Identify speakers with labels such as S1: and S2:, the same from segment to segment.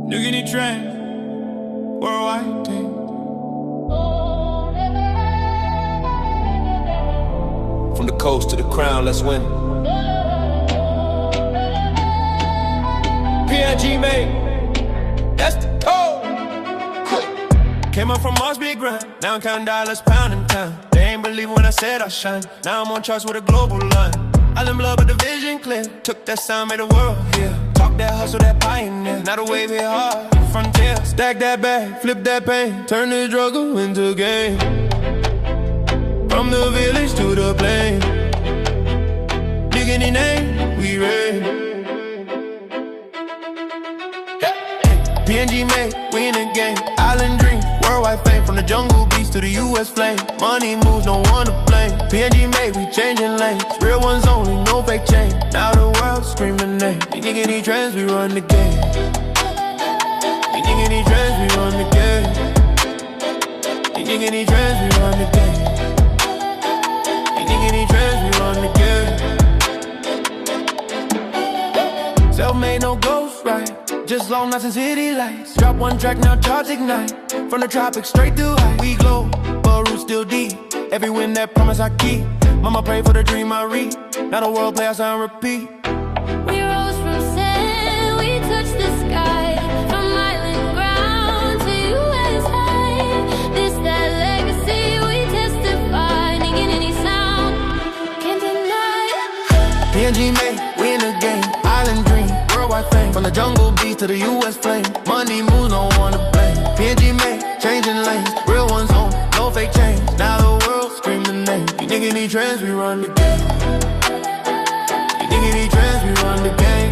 S1: New Guinea train, worldwide team. From the coast to the crown, let's win. PNG Made, that's the code. Came up from Mars, big grind. Now I'm counting dollars, pounding town. They ain't believe when I said I shine. Now I'm on charts with a global line. Island blood, but the vision clear. Took that sound, made the world hear. Talk that hustle, that pioneer. Now the wave hit hard, frontier. Stack that bag, flip that pain. Turn the struggle into gain. From the village to the plain. Dig any name, we reign. PNG Made, we in the game. Island dream, worldwide fame. From the jungle beast to the US flame. Money moves, no one to blame. PNG Made, we changing lanes. Real ones only, no fake change. Now the world scream the name. You think any trends, we run the game. You think any trends, we run the game. You think any trends, we run the game. You think any trends, we run the game. Self-made, no ghost, right? Just long nights and city lights. Drop one track, now charts ignite. From the tropics straight to high. We glow, but roots still deep. Every win that promise I keep. Mama pray for the dream I reach. Now the world plays on repeat.
S2: We rose from sand, we touched the sky. From island ground to US high. This that legacy we testify. Nigga, any sound, can't deny.
S1: PNG Made, we in the game. Island dream, worldwide fame. From the jungle beast to the US flame. Money moves, no one to blame. PNG Made, changing lanes. Real ones on, no fake change. Now the world scream the name. You think any trends, we run the game. You think any trends, we run the game.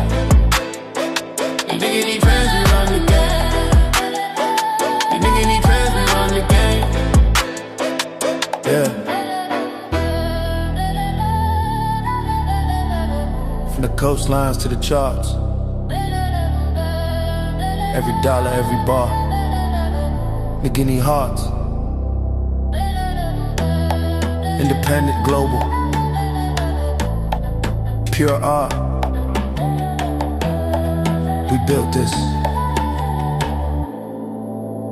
S1: You think any trends, we run the game. You think any trends, we run the game. Yeah. From the coastlines to the charts. Every dollar, every bar. The Guinea hearts. Independent, global. Pure art. We built this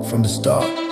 S1: from the start.